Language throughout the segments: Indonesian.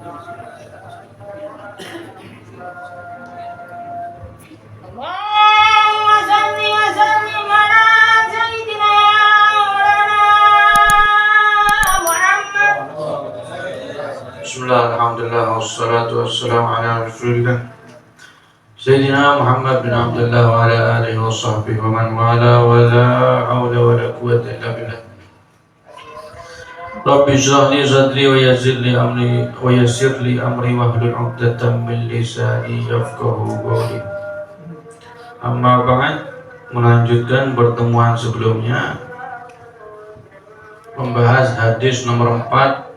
Bismillah, alhamdulillah, wassalatu wassalamu ala rasulillah Sayyidina Muhammad bin Abdullah wa ala alihi wa sahbihi wa man wala wa la hawla wa la quwwata illa billah. Rabbi shrah li sadri wa yassir li amri wa hlul 'uqdatam min lisani yafqahu qawli. Amma ba'd, melanjutkan pertemuan sebelumnya membahas hadis nomor 4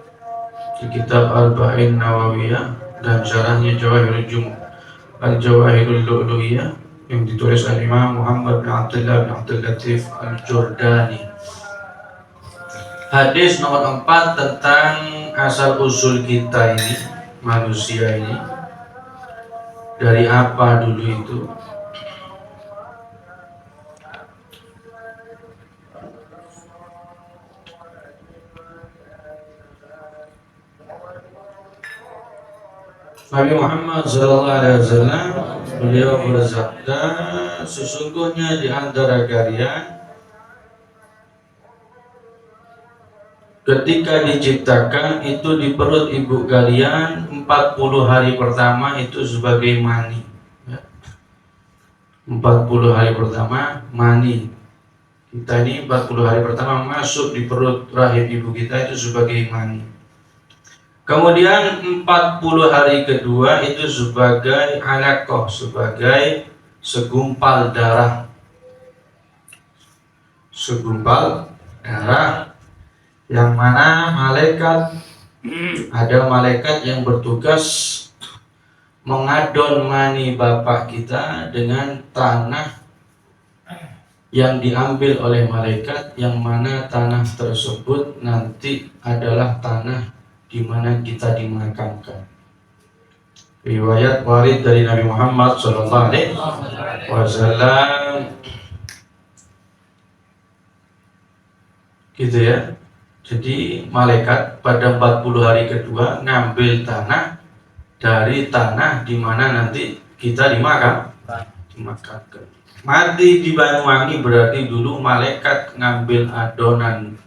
di kitab Al-Ba'in Nawawiyah dan syarahnya Al-Jawahirul Lu'lu'iyah yang ditulis oleh Imam Muhammad bin Abdullah bin Abdul Latif Al-Jordani. Hadis nomor 4 tentang asal usul kita ini, manusia ini, dari apa dulu itu. Nabi Muhammad SAW beliau bersabda, sesungguhnya di antara kalian ketika diciptakan itu di perut ibu kalian 40 hari pertama itu sebagai mani. 40 hari pertama mani. Kita ini 40 hari pertama masuk di perut rahim ibu kita itu sebagai mani. Kemudian 40 hari kedua itu sebagai alaqah, sebagai segumpal darah. Segumpal darah yang mana ada malaikat yang bertugas mengadon mani bapak kita dengan tanah yang diambil oleh malaikat, yang mana tanah tersebut nanti adalah tanah di mana kita dimakamkan. Riwayat warid dari Nabi Muhammad sallallahu alaihi wasallam. Gitu ya. Jadi malaikat pada 40 hari kedua ngambil tanah dari tanah di mana nanti kita dimakamkan. Mati di Banyuwangi berarti dulu malaikat ngambil adonan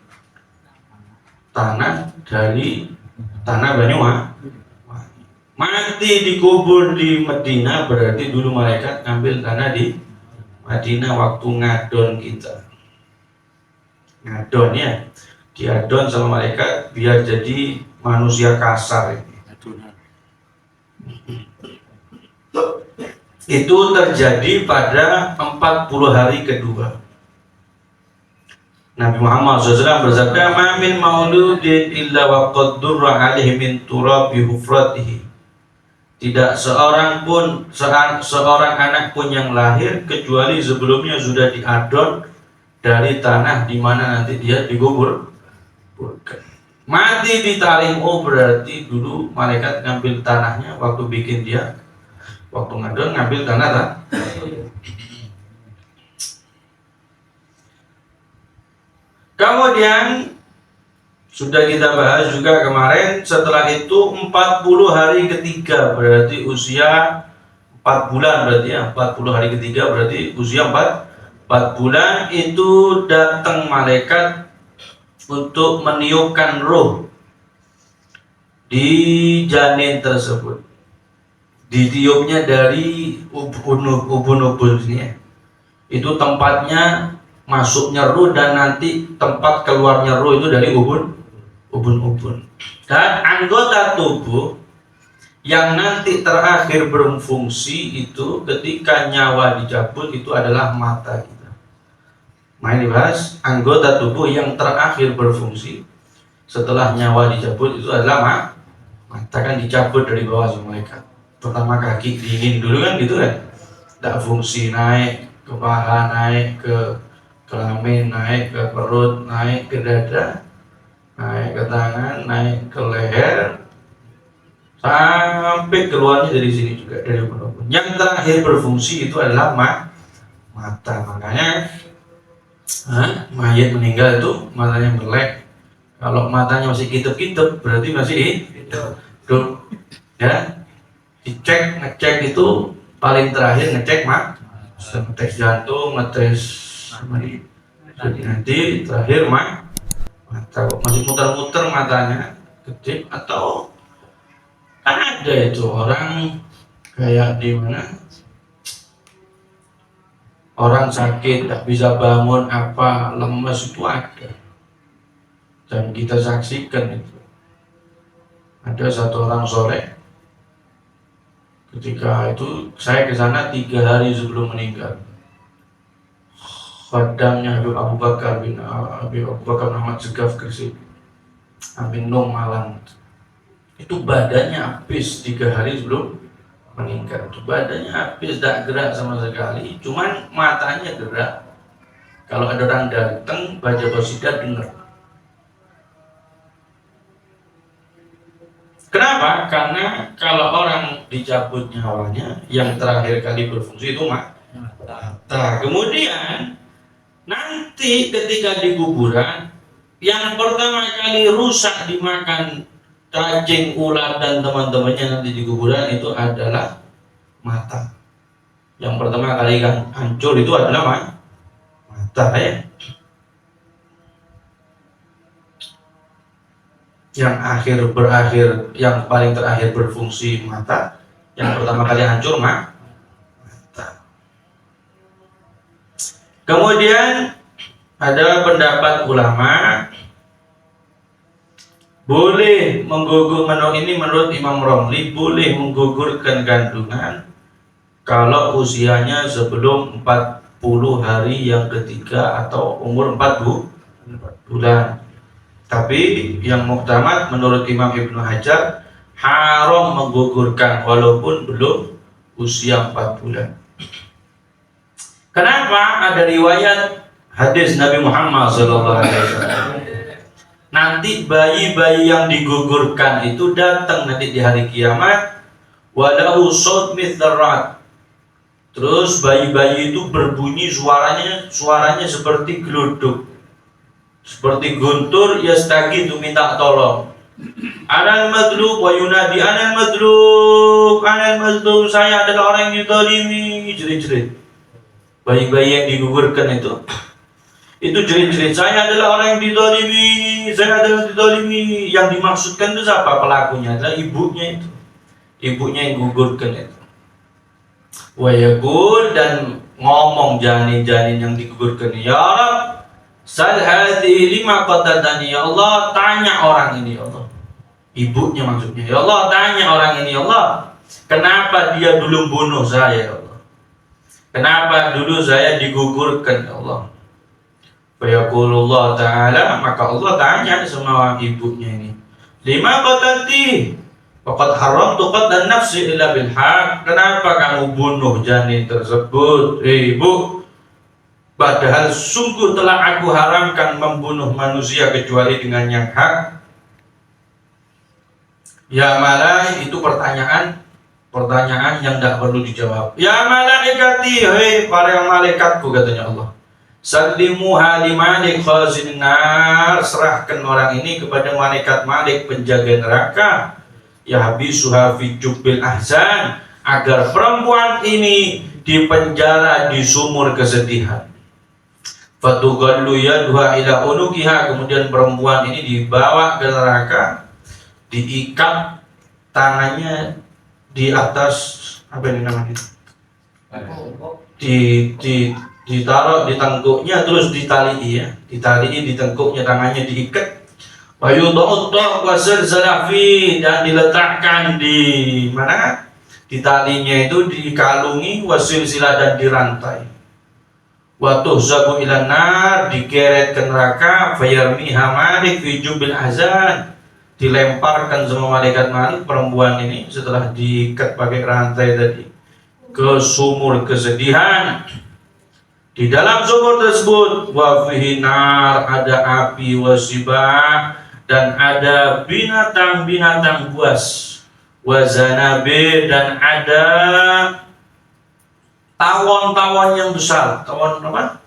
tanah dari tanah Banyuwangi. Mati dikubur di Madinah berarti dulu malaikat ngambil tanah di Madinah waktu ngadon kita. Ngadon ya, diadon sama malaikat biar jadi manusia kasar ini. Itu terjadi pada 40 hari kedua. Nabi Muhammad SAW bersabda, "Ma min mauludin illa waqad durra alaihi min turabi hufratihi." Tidak seorang anak pun yang lahir kecuali sebelumnya sudah diadon dari tanah di mana nanti dia digubur. Mati di talim, berarti dulu malaikat ngambil tanahnya waktu bikin dia, waktu ngadon ngambil tanah. Kemudian sudah kita bahas juga kemarin, setelah itu 40 hari ketiga berarti usia 4 bulan berarti ya, 40 hari ketiga berarti usia 4 bulan itu datang malaikat untuk meniupkan roh di janin tersebut. Ditiupnya dari ubun-ubun ini ya. Itu tempatnya masuknya ruh dan nanti tempat keluarnya ruh itu dari ubun-ubun. Dan anggota tubuh yang nanti terakhir berfungsi itu ketika nyawa dicabut itu adalah mata kita. Mari dibahas anggota tubuh yang terakhir berfungsi setelah nyawa dicabut itu adalah mata, kan dicabut dari bawah sama malaikat. Pertama kaki dingin dulu kan gitu kan. Tak fungsi naik ke paha, naik ke kelamin, naik ke perut, naik ke dada, naik ke tangan, naik ke leher, sampai keluarnya dari sini juga, dari ubun-ubun. Yang terakhir berfungsi itu adalah mata. Makanya mayat meninggal itu matanya melek. Kalau matanya masih kitep-kitep berarti masih hidup. ya, ngecek itu paling terakhir ngecek ngetes jantung, ngetes nanti terakhir mata masih muter-muter matanya kedip, atau kan ada itu orang kayak di mana orang sakit tak bisa bangun apa lemes itu ada, dan kita saksikan itu. Ada satu orang soleh, ketika itu saya ke sana 3 hari sebelum meninggal. Khadamnya Habib Abu Bakar Muhammad Segaf Gresik, Amin Nom Malang. Itu badannya habis 3 hari sebelum meninggal. Itu badannya habis, tak gerak sama sekali. Cuman matanya gerak. Kalau ada orang datang baca qasidah dengar. Kenapa? Karena kalau orang dicabut nyawanya, yang terakhir kali berfungsi itu mata. Kemudian nanti ketika di kuburan, yang pertama kali rusak dimakan cacing, ular dan teman-temannya nanti di kuburan itu adalah mata. Yang pertama kali kan hancur itu adalah mata ya. Yang paling terakhir berfungsi mata, yang pertama kali hancur mata. Kemudian ada pendapat ulama boleh menggugur, menurut Imam Romli boleh menggugurkan kandungan kalau usianya sebelum 40 hari yang ketiga atau umur 4 bulan. Tapi yang muktamad menurut Imam Ibnu Hajar haram menggugurkan walaupun belum usia 4 bulan. Kenapa? Ada riwayat hadis Nabi Muhammad SAW. Nanti bayi-bayi yang digugurkan itu datang nanti di hari kiamat, walahu saut mithrat. Terus bayi-bayi itu berbunyi suaranya seperti geluduk, seperti guntur, yastagi itu minta tolong. Anal madlub wa yunadi anal madlub, saya adalah orang yang dizalimi, jerit-jerit. Bayi-bayi yang digugurkan itu jerit-jerit, saya adalah orang yang dizalimi. Yang dimaksudkan itu siapa? Pelakunya adalah ibunya itu, ibunya yang gugurkan itu. Wa yaqul, dan ngomong janin-janin yang digugurkan, ya Rabb, sal hadhihi lima qataltani, ya Allah, tanya orang ini ya Allah. Ibunya maksudnya, ya Allah, tanya orang ini ya Allah, kenapa dia dulu bunuh saya ya Allah, kenapa dulu saya digugurkan ya Allah. Fayaqulullah ta'ala, maka Allah tanya sama ibunya ini, lima qatalti faqad haramtu qatlan nafsi illa bil haq, kenapa kamu bunuh janin tersebut ibu, padahal sungguh telah aku haramkan membunuh manusia kecuali dengan yang hak. Ya malai, itu pertanyaan yang tidak perlu dijawab. Ya malaikati, hei para malaikatku, katanya Allah, sallimu hali malik khazin nar, serahkan orang ini kepada malaikat Malik, penjaga neraka. Ya habisuha fi jubbil ahzan, agar perempuan ini dipenjara di sumur kesedihan. Fatughallu yadha ila unukiha, kemudian perempuan ini dibawa ke neraka, diikat tangannya di atas apa ini namanya, ditaruh di tengkuknya, terus ditalii di tengkuknya, tangannya diikat. Wa yudha'u wasalzalafi, dan diletakkan di mana, di talinya itu dikalungi, wasilsilah, dan dirantai. Wa tuhzabu ilan nar, digeret ke neraka, fayarmiha Malik fi jubil ahzan, dilemparkan sama malaikat Malik perempuan ini setelah diikat pakai rantai tadi ke sumur kesedihan. Di dalam sumur tersebut wa fihi nar, ada api, wasibah, dan ada binatang-binatang buas, wazanabe, dan ada tawon-tawon yang besar, tawon apa?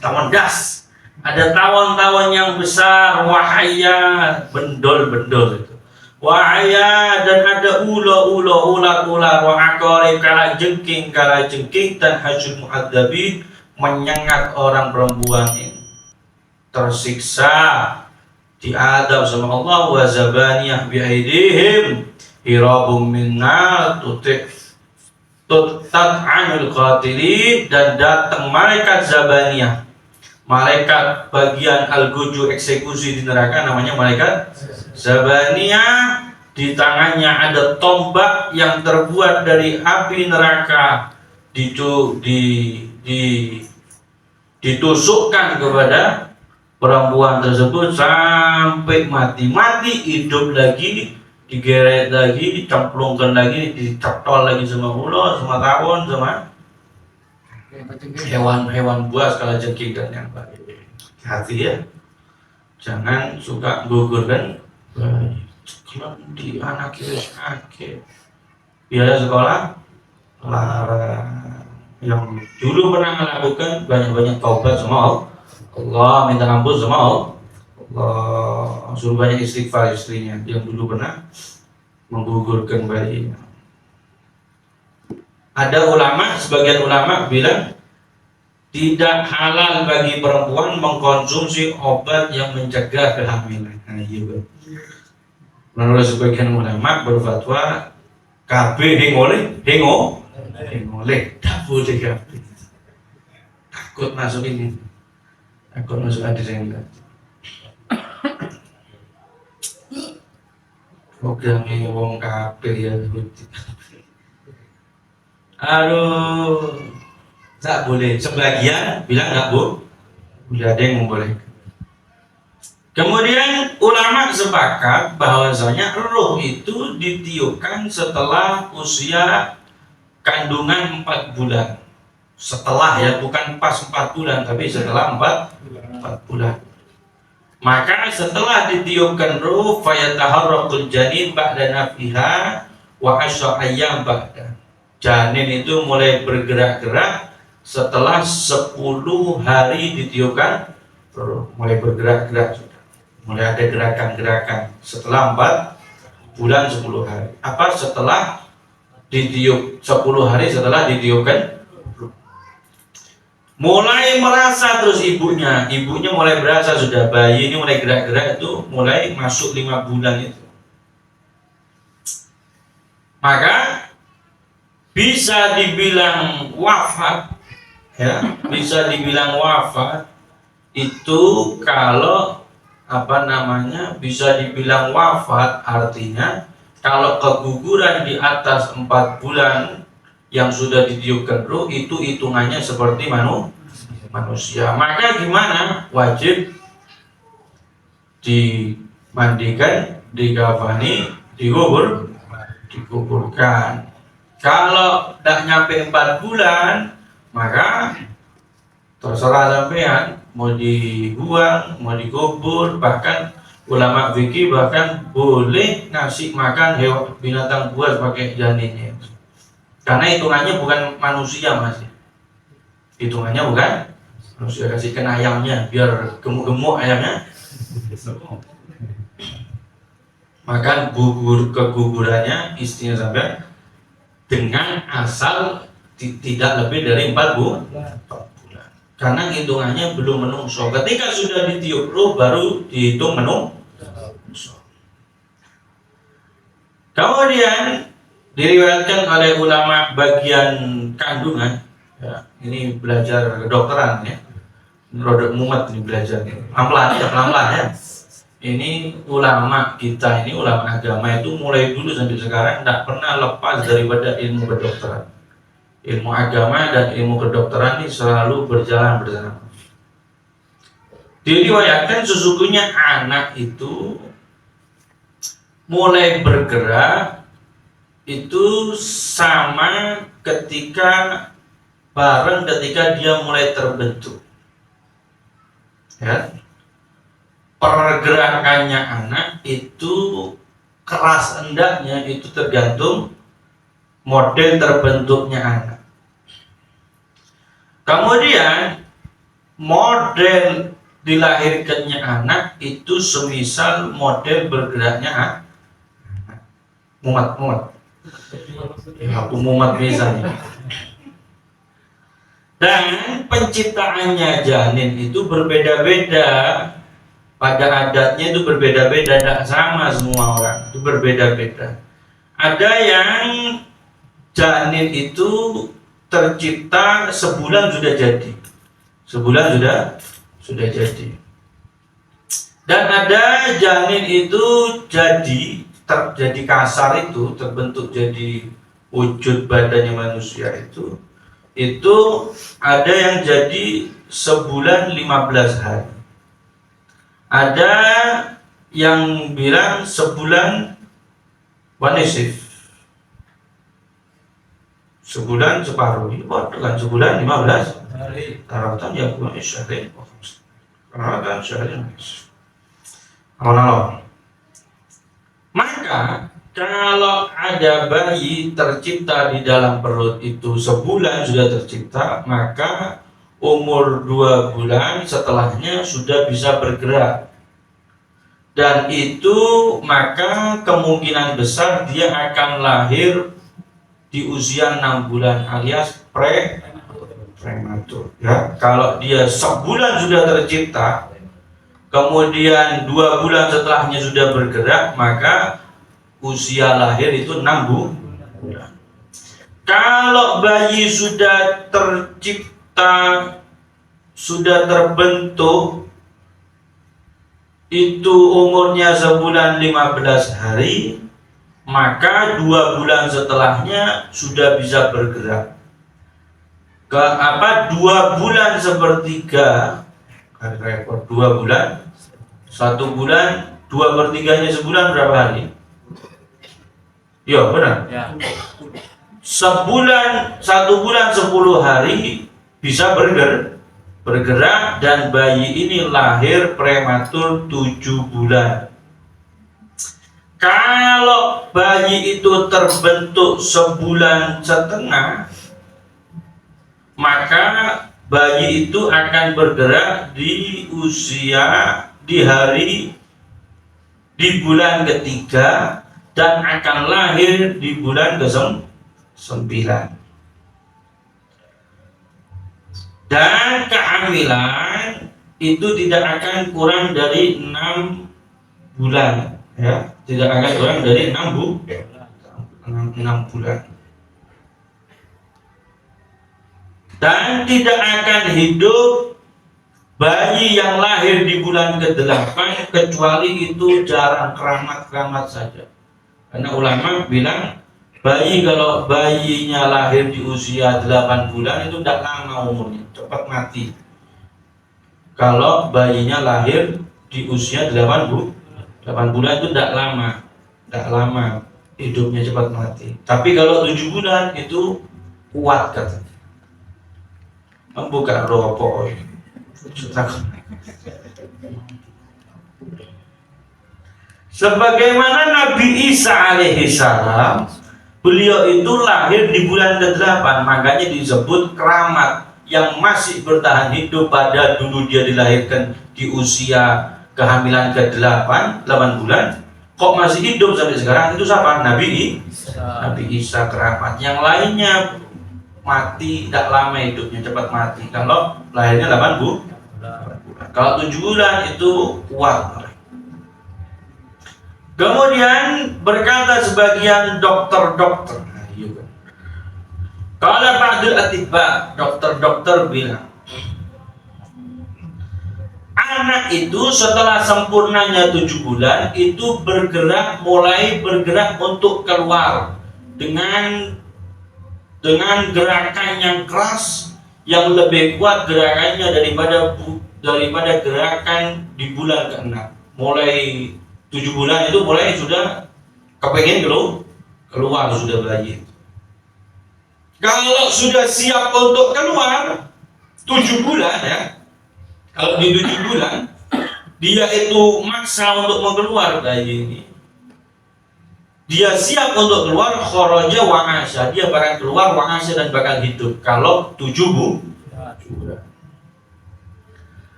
Tawon das. Ada tawon-tawon yang besar, wahaya, bendol-bendol itu. Wahaya dan ada ular-ular wa aqarib kala jengking dan hajul mu'adzabin menyengat orang perempuan ini tersiksa diadab sama Allah wa zabaniyah biaidihim hirabum minna tut'anul qatilin dan datang malaikat zabaniyah, malaikat bagian al-guju eksekusi di neraka namanya malaikat zabaniyah. Di tangannya ada tombak yang terbuat dari api neraka ditusukkan kepada perempuan tersebut sampai mati hidup lagi, digeret lagi, dicemplungkan lagi, dicetol lagi sama ular, sama tawon, sama hewan-hewan buas kala jengking dan yang lain. Hati ya, jangan suka gugurkan kalau di anak itu sakit biaya sekolah larang. Yang dulu pernah melakukan banyak-banyak taubat sama Allah, minta ampun sama Allah, suruh banyak istighfar istrinya yang dulu pernah menggugurkan bayi. Ada ulama, sebagian ulama bilang tidak halal bagi perempuan mengkonsumsi obat yang mencegah kehamilan. Nah, iya. Menurut sebagian ulama berfatwa KB hengoleh, tak boleh KB. Takut masuk ini, takut masuk hadis yang enggak. Programnya wong kafir ya. Aduh, tak boleh. Sebagian bilang enggak boleh, ada yang membolehkan. Kemudian ulama sepakat bahwasanya roh itu ditiupkan setelah usia kandungan 4 bulan. Setelah ya, bukan pas 4 bulan, tapi setelah 4 bulan. Maka setelah ditiupkan roh, fayataharraqul janin ba'da nafiha wa asya ayyam ba'da. Janin itu mulai bergerak-gerak setelah 10 hari ditiupkan roh, mulai bergerak-gerak. Mulai ada gerakan-gerakan setelah 4 bulan 10 hari. Apa setelah ditiup 10 hari setelah ditiupkan, mulai merasa terus ibunya mulai berasa sudah bayi ini mulai gerak-gerak itu mulai masuk 5 bulan itu. Maka bisa dibilang wafat ya, bisa dibilang wafat itu kalau bisa dibilang wafat artinya kalau keguguran di atas 4 bulan yang sudah ditiupkan ruh itu hitungannya seperti manusia. Maka gimana? Wajib dimandikan, dikafani, dikuburkan. Kalau tidak nyampe 4 bulan maka terserah sampean mau dibuang, mau dikubur. Bahkan ulama fikih bahkan boleh ngasih makan hewan binatang buas pakai janinnya, karena hitungannya bukan manusia mas, hitungannya bukan manusia. Kasihkan ayamnya biar gemuk-gemuk ayamnya, makan kegugurannya istrinya sampai dengan asal tidak lebih dari 4 bulan. Karena hitungannya belum menungso. Ketika sudah ditiup ruh baru dihitung menungso. Kemudian diriwayatkan oleh ulama bagian kandungan ya, ini belajar kedokteran ya, rodok mumet ini belajar pelan-pelan ya. Ini ulama kita, ini ulama agama itu mulai dulu sampai sekarang tidak pernah lepas daripada ilmu kedokteran. Ilmu agama dan ilmu kedokteran ini selalu berjalan bersama. Diriwayatkan sesungguhnya anak itu mulai bergerak itu sama ketika dia mulai terbentuk. Ya. Pergerakannya anak itu keras endaknya itu tergantung model terbentuknya anak. Kemudian model dilahirkannya anak itu semisal model bergeraknya mumat. Ya, aku mumat misalnya. Dan penciptaannya janin itu berbeda-beda. Pada adatnya itu berbeda-beda, tidak sama semua orang, itu berbeda-beda. Ada yang janin itu tercipta sebulan sudah jadi, sudah jadi. Dan ada janin itu terjadi kasar, itu terbentuk jadi wujud badannya manusia itu ada yang jadi sebulan 15 hari. Ada yang bilang sebulan wanisif, sebulan separuh. Ini kan sebulan 15 hari. Taratan yang kurang syahrin, taratan syahrin. Maka kalau ada bayi tercipta di dalam perut itu sebulan sudah tercipta, maka umur 2 bulan setelahnya sudah bisa bergerak. Dan itu maka kemungkinan besar dia akan lahir di usia 6 bulan alias prematur. Ya, kalau dia sebulan sudah tercipta, kemudian 2 bulan setelahnya sudah bergerak, maka usia lahir itu 6 bulan. Kalau bayi sudah tercipta, sudah terbentuk, itu umurnya sebulan 15 hari, maka 2 bulan setelahnya sudah bisa bergerak. 2 bulan sepertiga, 2 bulan, 1 bulan, 2/3-nya sebulan berapa hari? Ya benar. Ya. 1 bulan 10 hari bisa bergerak dan bayi ini lahir prematur 7 bulan. Kalau bayi itu terbentuk sebulan setengah, maka bayi itu akan bergerak di bulan ketiga dan akan lahir di bulan ke-9. Dan kehamilan itu tidak akan kurang dari 6 bulan, ya, tidak akan kurang dari 6 bulan. Dan tidak akan hidup bayi yang lahir di bulan ke-8 kecuali itu jarang, keramat saja. Karena ulama bilang kalau bayinya lahir di usia 8 bulan itu tidak lama umurnya, cepat mati. Kalau bayinya lahir di usia 8 bulan itu tidak lama hidupnya, cepat mati. Tapi kalau 7 bulan itu kuat katanya. Membuka rokok. Sebagaimana Nabi Isa alaihi salam, beliau itu lahir di bulan ke-8, makanya disebut keramat, yang masih bertahan hidup pada dulu dia dilahirkan di usia kehamilan ke-8 bulan, kok masih hidup sampai sekarang. Itu siapa? Nabi Isa keramat. Yang lainnya mati, tidak lama hidupnya, cepat mati. Kalau lahirnya 8 bulan. Kalau 7 bulan itu kuat. Kemudian berkata sebagian dokter-dokter, kalau ba'dul atibba, dokter-dokter bilang, anak itu setelah sempurnanya 7 bulan itu mulai bergerak untuk keluar dengan gerakan yang keras, yang lebih kuat gerakannya daripada gerakan di bulan ke-6. Mulai 7 bulan itu mulai sudah kepengen keluar sudah bayi. Kalau sudah siap untuk keluar 7 bulan, ya, kalau di 7 bulan dia itu maksa untuk mau keluar bayi ini, dia siap untuk keluar, kharaja wa asya, dia bakal keluar wa asya dan bakal hidup. Kalau 7 bulan.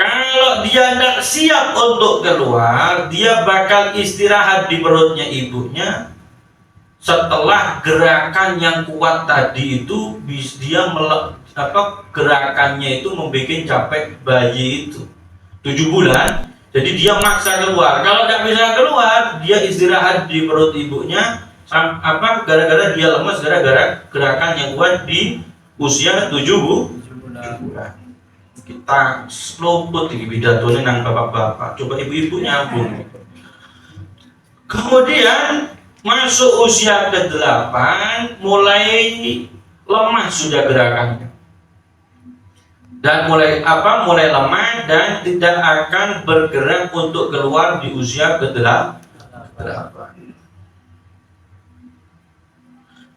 Kalau dia tidak siap untuk keluar, dia bakal istirahat di perutnya ibunya setelah gerakan yang kuat tadi itu dia gerakannya itu membuat capek bayi itu 7 bulan. Jadi dia maksa keluar. Kalau tidak bisa keluar, dia istirahat di perut ibunya. Gara-gara dia lemas, gara-gara gerakan yang kuat di usia 7 bulan. Kita luput di pidatonya nang bapak-bapak. Coba ibu-ibu nyambung. Kemudian masuk usia ke-8, mulai lemah sudah gerakannya. Dan mulai lemah dan tidak akan bergerak untuk keluar di usia ke-8.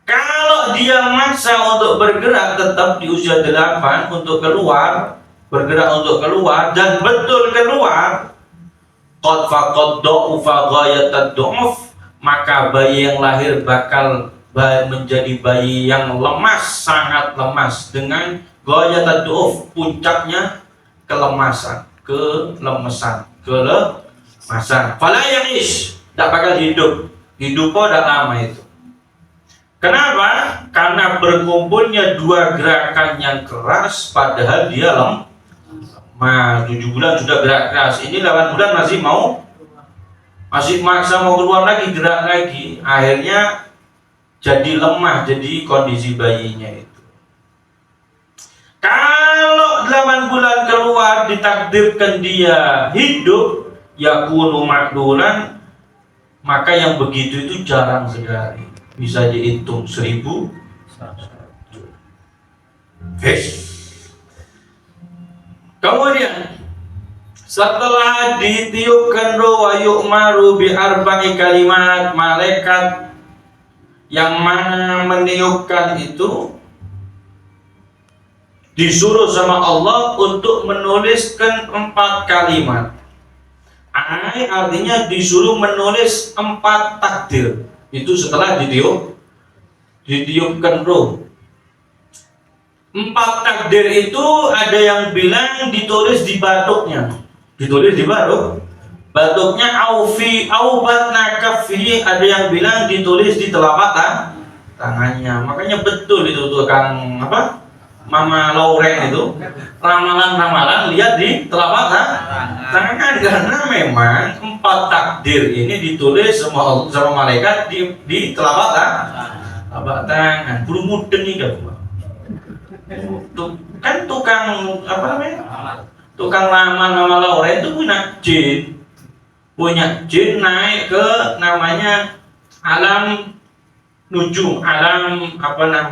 Kalau dia maksa untuk bergerak tetap di usia 8 untuk keluar, bergerak untuk keluar dan betul keluar, qad faqad dha'ufa ghayatad dha'f, maka bayi yang lahir bakal menjadi bayi yang lemas, sangat lemas dengan ghayatad dha'f, puncaknya kelemasan. Fala ya'ish, tidak bakal hidup tidak lama itu. Kenapa? Karena berkumpulnya 2 gerakan yang keras, padahal dia lemah. 7 bulan sudah gerak keras, ini 8 bulan masih maksa mau keluar lagi, gerak lagi, akhirnya jadi lemah, jadi kondisi bayinya itu. Kalau 8 bulan keluar ditakdirkan dia hidup, yakunu makdulan, maka yang begitu itu jarang sekali, bisa dihitung 1000. Kemudian setelah ditiupkan roh wa yu'maru bi arba'i kalimat, malaikat yang mana meniupkan itu disuruh sama Allah untuk menuliskan 4 kalimat. Artinya disuruh menulis 4 takdir. Itu setelah ditiupkan roh. 4 takdir itu ada yang bilang ditulis di batuknya. Batuknya aubat nakafhi, ada yang bilang ditulis di telapak tangannya. Makanya betul itu tukang Mama Lauren itu ramalan lihat di telapak tangan, karena memang 4 takdir ini ditulis sama malaikat di telapak tangan. Belum mudeng nih kan tukang tukang ramal Mama Lauren itu punya jin naik ke namanya alam nujum, alam alam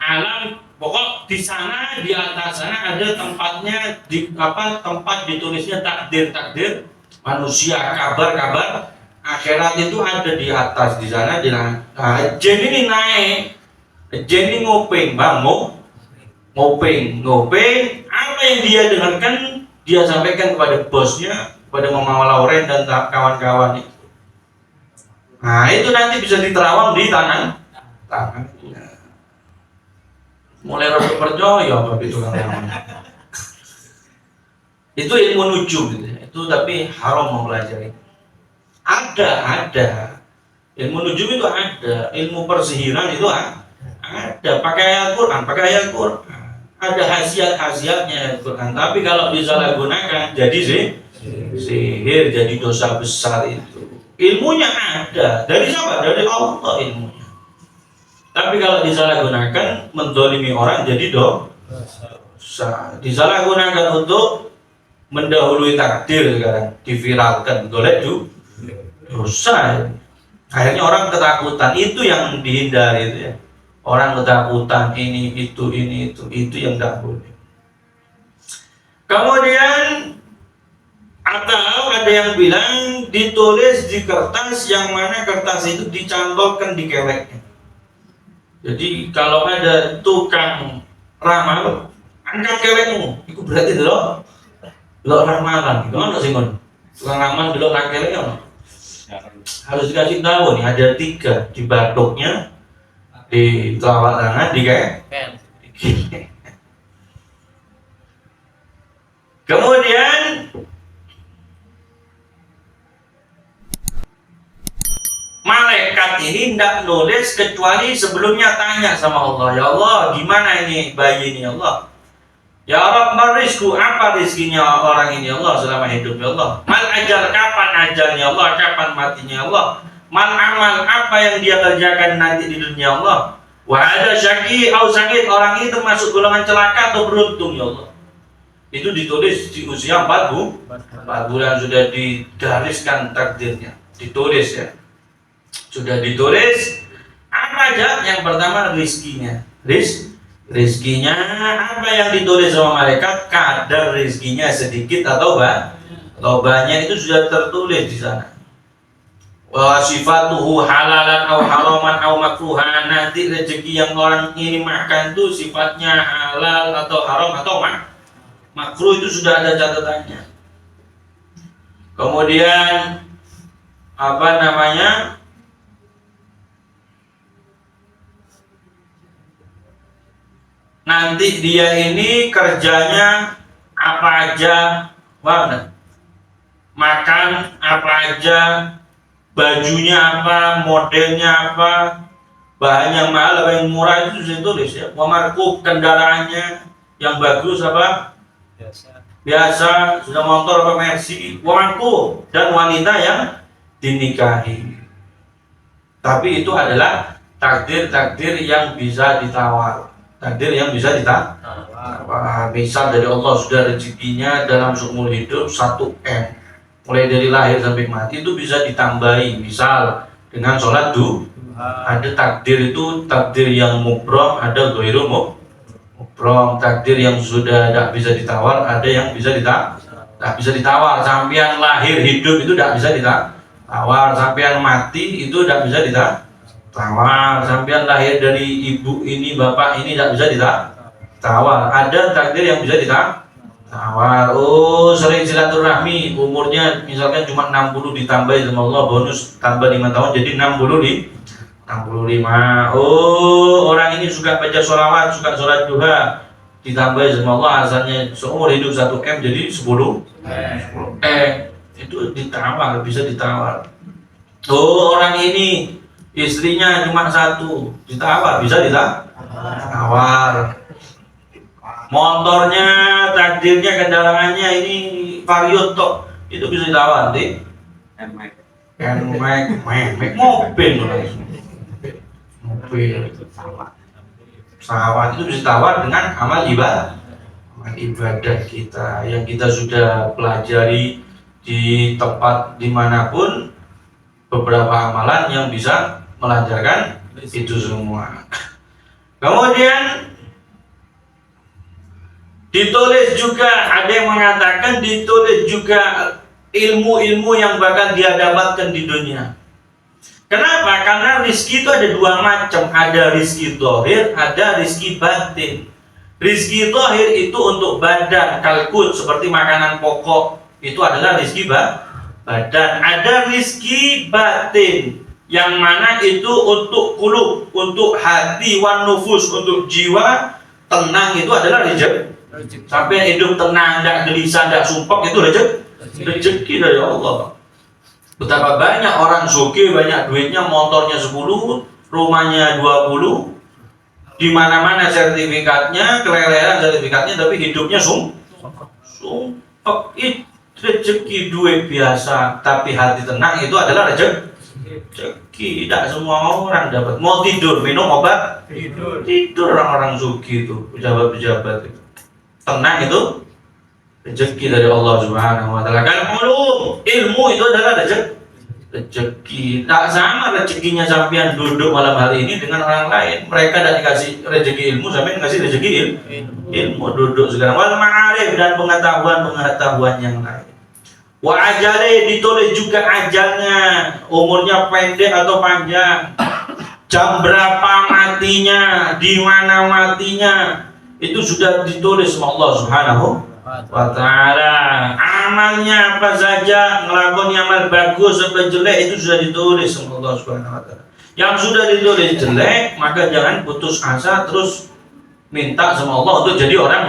alam, pokok di sana, di atas sana ada tempatnya, tempat ditulisnya takdir manusia, kabar akhirat itu ada di atas di sana. Jin ini naik, jin ini ngopeng, apa yang dia dengarkan dia sampaikan kepada bosnya, kepada Mama Lauren dan kawan-kawan itu. Nah itu nanti bisa diterawang di tangan. Mulai rada percaya apa itu kan namanya. Itu ilmu nujum gitu ya. Itu tapi haram mempelajari. Ada ilmu nujum itu ada, ilmu persihiran itu ada, pakai ayat Quran, ada khasiat-khasiatnya Quran. Tapi kalau disalahgunakan jadi sihir, jadi dosa besar itu. Ilmunya ada dari siapa? Dari Allah ilmunya. Tapi kalau disalahgunakan menzalimi orang jadi dosa. Disalahgunakan untuk mendahului takdir, sekarang diviralkan, golek dosa. Akhirnya orang ketakutan, itu yang dihindari itu ya. Orang ketakutan ini itu yang tidak boleh. Kemudian atau ada yang bilang ditulis di kertas, yang mana kertas itu dicantolkan di keleknya. Jadi kalau ada tukang ramal, angkat kelekmu, itu berarti delok ramalan. Gimana sih kon? Tukang ramal delok keleknya harus dikasih tahu nih, ada 3 di batuknya, di telapak tangan, di kayak. Kemudian malaikat ini tidak nulis kecuali sebelumnya tanya sama Allah, ya Allah gimana ini bayi ini ya Allah, ya Allah merizku, apa rizkinya orang ini ya Allah selama hidup ya Allah, mal ajal, kapan ajalnya Allah, kapan matinya Allah, mal amal, apa yang dia kerjakan nanti di dunia ya Allah, wa ada syaqi au sakit, orang ini termasuk golongan celaka atau beruntung ya Allah. Itu ditulis di usia 4 bulan, sudah digariskan takdirnya, ditulis ya, sudah ditulis. Apa aja? Yang pertama rizkinya, rizkinya apa yang ditulis sama malaikat, kadar rizkinya sedikit atau banyak itu sudah tertulis di sana. Wa sifatuhu halalan au haraman au makruhan, nanti rezeki yang orang ini makan itu sifatnya halal atau haram atau makruh, itu sudah ada catatannya. Kemudian apa namanya, nanti dia ini kerjanya apa aja, makan apa aja, bajunya apa, modelnya apa, bahannya mahal apa yang murah, itu sudah tulis ya. Wamarkub, kendaraannya yang bagus apa, biasa, sudah motor apa Mercy, wamarkub, dan wanita yang dinikahi. Tapi itu adalah takdir-takdir yang bisa ditawar, takdir yang bisa ditawar. Misal dari Allah sudah rezekinya dalam seumur hidup 1M, mulai dari lahir sampai mati, itu bisa ditambahi, misal dengan sholat ada takdir itu, takdir yang mubrom, ada ghairu mubrom, takdir yang sudah tidak bisa ditawar, ada yang bisa ditawar. Sampean lahir hidup itu tidak bisa ditawar, sampean mati itu tidak bisa ditawar, sampean lahir dari ibu ini, bapak ini tidak bisa ditawar. Ada takdir yang bisa ditawar. Oh, sering silaturahmi, umurnya misalkan cuma 60, ditambahi sama Allah bonus tambah 5 tahun jadi 65. Oh, orang ini suka baca sholawat, suka sholat duha, ditambahi sama Allah azannya seumur hidup 1M jadi 10 itu ditawar, bisa ditawar. Oh, orang ini istrinya cuma 1, ditawar, bisa ditawar. Motornya, takdirnya, kendaraannya ini Vario tok, itu bisa ditawar nanti. Mobil pesawat itu bisa ditawar dengan amal ibadah kita yang kita sudah pelajari di tempat dimanapun, beberapa amalan yang bisa melancarkan itu semua. Kemudian ditulis juga, ada yang mengatakan ditulis juga ilmu-ilmu yang bakal dia dapatkan di dunia. Kenapa? Karena rizki itu ada 2 macam, ada rizki zahir, ada rizki batin. Rizki zahir itu untuk badan, kalkut, seperti makanan pokok, itu adalah rizki badan. Ada rizki batin, yang mana itu untuk kulub, untuk hati, wan nufus, untuk jiwa tenang, itu adalah rezeki. Sampai hidup tenang, tidak gelisah, tidak sumpah, itu rezeki dari Allah. Betapa banyak orang sugih, banyak duitnya, motornya 10, rumahnya 20, di mana-mana sertifikatnya, keleleran sertifikatnya, tapi hidupnya sumpah. Itu rezeki, duit biasa, tapi hati tenang, itu adalah rezeki. Tidak semua orang dapat. Mau tidur, minum obat, tidur orang-orang sugih itu, pejabat-pejabat itu. Tenang itu rezeki dari Allah Subhanahu wa taala. Kalau ilmu itu adalah rezeki. Tak sama rezekinya sampean duduk malam hari ini dengan orang lain. Mereka tidak dikasih rezeki ilmu, sampai dikasih rezeki ilmu duduk sekarang. Wal ma'arif, dan pengetahuan yang lain. Wa ajale, ditulis juga ajalnya, umurnya pendek atau panjang, jam berapa matinya, di mana matinya, itu sudah ditulis sama Allah Subhanahu wa ta'ala. Amalnya apa saja, ngelakoni amal bagus atau jelek, itu sudah ditulis sama Allah Subhanahu wa ta'ala. Yang sudah ditulis jelek, maka jangan putus asa terus minta sama Allah untuk jadi orang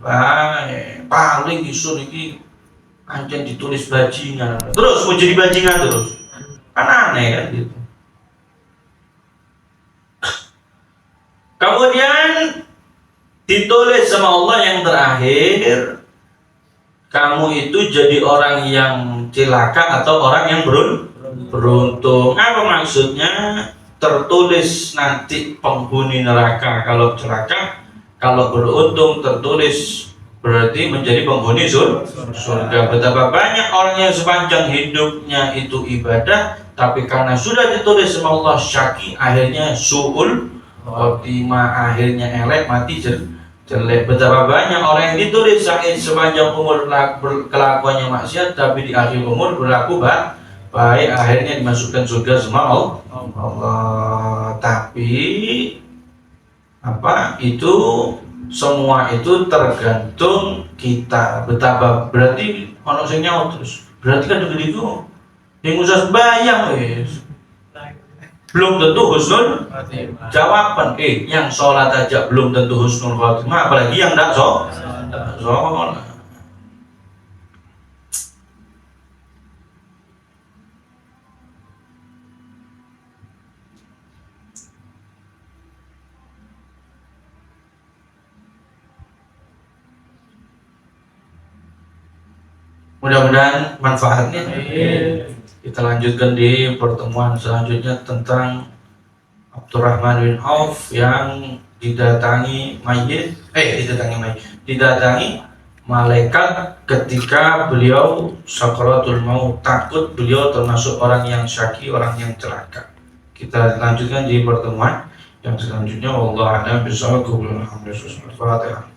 baik. Paling isu ini anjing ditulis bajingan, terus mau jadi bajingan terus, kan aneh kan gitu. Kemudian ditulis sama Allah yang terakhir, kamu itu jadi orang yang celaka atau orang yang beruntung. Apa maksudnya? Tertulis nanti penghuni neraka kalau celaka, kalau beruntung tertulis berarti menjadi penghuni surga. Betapa banyak orang yang sepanjang hidupnya itu ibadah, tapi karena sudah ditulis sama Allah syaki, akhirnya su'ul khotimah, akhirnya elek, mati jelek. Betapa banyak orang yang ditulis sepanjang umur kelakuannya maksiat, tapi di akhir umur berlaku baik, akhirnya dimasukkan surga sama Allah. Tapi apa itu, semua itu tergantung kita. Betapa berarti ono sing nyaut terus, berarti kan begitu yang usah bayang wis belum tentu husnul jawaban. Yang sholat aja belum tentu husnul khotimah, apalagi yang tidak sholat. Mudah-mudahan manfaatnya. Kita lanjutkan di pertemuan selanjutnya tentang Abdurrahman bin Auf yang didatangi malaikat ketika beliau sakaratul maut. Takut beliau termasuk orang yang syaki, orang yang celaka. Kita lanjutkan di pertemuan yang selanjutnya. Wallahu a'lam bishawab. Alhamdulillah.